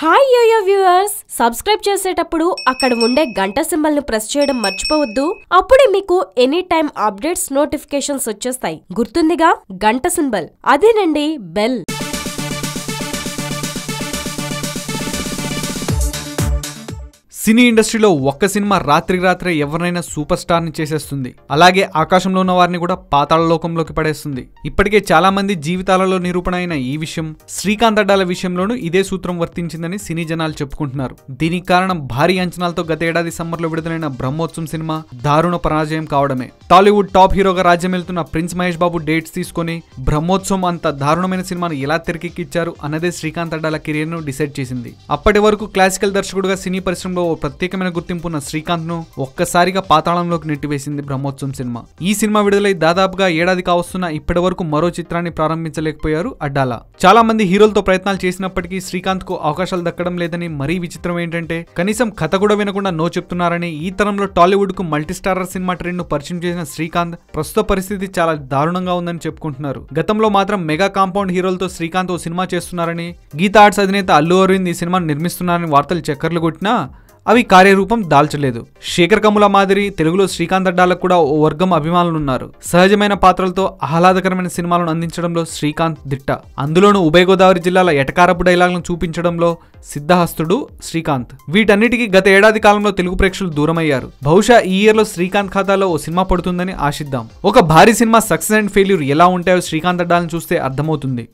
Hi yo-yo viewers, subscribe చేసేటప్పుడు అక్కడ ఉండే గంట సింబల్ ను ప్రెస్ చేయడం మర్చిపోవద్దు. అప్పుడే మీకు ఎనీ టైం అప్డేట్స్ నోటిఫికేషన్స్ వచ్చేస్తాయి. గుర్తుందిగా గంట సింబల్, అదేనండి బెల్. సినీ ఇండస్ట్రీలో ఒక్క సినిమా రాత్రికి రాత్రే ఎవరినైనా సూపర్ స్టార్ ని చేసేస్తుంది. అలాగే ఆకాశంలో ఉన్న వారిని కూడా పాతాళ లోకంలోకి పడేస్తుంది. ఇప్పటికే చాలా మంది జీవితాలలో నిరూపణ అయిన ఈ విషయం శ్రీకాంత్ అడ్డాల విషయంలోనూ ఇదే సూత్రం వర్తించిందని సినీ జనాలు చెప్పుకుంటున్నారు. దీనికి కారణం భారీ అంచనాలతో గత ఏడాది సమ్మర్ లో విడుదలైన బ్రహ్మోత్సవం సినిమా దారుణ పరాజయం కావడమే. టాలీవుడ్ టాప్ హీరోగా రాజ్యం వెళ్తున్న ప్రిన్స్ మహేష్ బాబు డేట్స్ తీసుకుని బ్రహ్మోత్సవం అంత దారుణమైన సినిమాను ఎలా తెరకెక్కించారు అన్నదే శ్రీకాంత్ అడ్డాల కెరీర్ ను డిసైడ్ చేసింది. అప్పటి వరకు క్లాసికల్ దర్శకుడుగా సినీ పరిశ్రమలో ప్రత్యేకమైన గుర్తింపు ఉన్న శ్రీకాంత్ ను ఒక్కసారిగా పాతాళంలోకి నెట్టివేసింది బ్రహ్మోత్సవం సినిమా. ఈ సినిమా విడుదలై దాదాపుగా ఏడాది కావస్తున్న ఇప్పటి వరకు మరో చిత్రాన్ని ప్రారంభించలేకపోయారు అడ్డాల. చాలా మంది హీరోలతో ప్రయత్నాలు చేసినప్పటికీ శ్రీకాంత్ కు అవకాశాలు దక్కడం లేదని మరీ విచిత్రం ఏంటంటే కనీసం కథ కూడా వినకుండా నో చెప్తున్నారని ఈ తరంలో టాలీవుడ్ కు మల్టీస్టారర్ సినిమా ట్రెండ్ ను పరిచయం చేసిన శ్రీకాంత్ ప్రస్తుత పరిస్థితి చాలా దారుణంగా ఉందని చెప్పుకుంటున్నారు. గతంలో మాత్రం మెగా కాంపౌండ్ హీరోలతో శ్రీకాంత్ ఓ సినిమా చేస్తున్నారని, గీతా ఆర్ట్స్ అధినేత అల్లు అరవింద్ ఈ సినిమాను నిర్మిస్తున్నారని వార్తలు చక్కర్లు కొట్టినా అవి కార్యరూపం దాల్చలేదు. శేఖర్ కమ్ముల మాదిరి తెలుగులో శ్రీకాంత్ అడ్డాలకు కూడా ఓ వర్గం అభిమానులున్నారు. సహజమైన పాత్రలతో ఆహ్లాదకరమైన సినిమాలను అందించడంలో శ్రీకాంత్ దిట్ట. అందులోనూ ఉభయ గోదావరి జిల్లాల ఎటకారపు డైలాగులను చూపించడంలో సిద్ధహస్తుడు శ్రీకాంత్. వీటన్నిటికీ గత ఏడాది కాలంలో తెలుగు ప్రేక్షకులు దూరమయ్యారు. బహుశా ఈ ఇయర్ లో శ్రీకాంత్ ఖాతాలో ఓ సినిమా పడుతుందని ఆశిద్దాం. ఒక భారీ సినిమా సక్సెస్ అండ్ ఫెయిల్యూర్ ఎలా ఉంటాయో శ్రీకాంత్ అడ్డాలను చూస్తే అర్థమవుతుంది.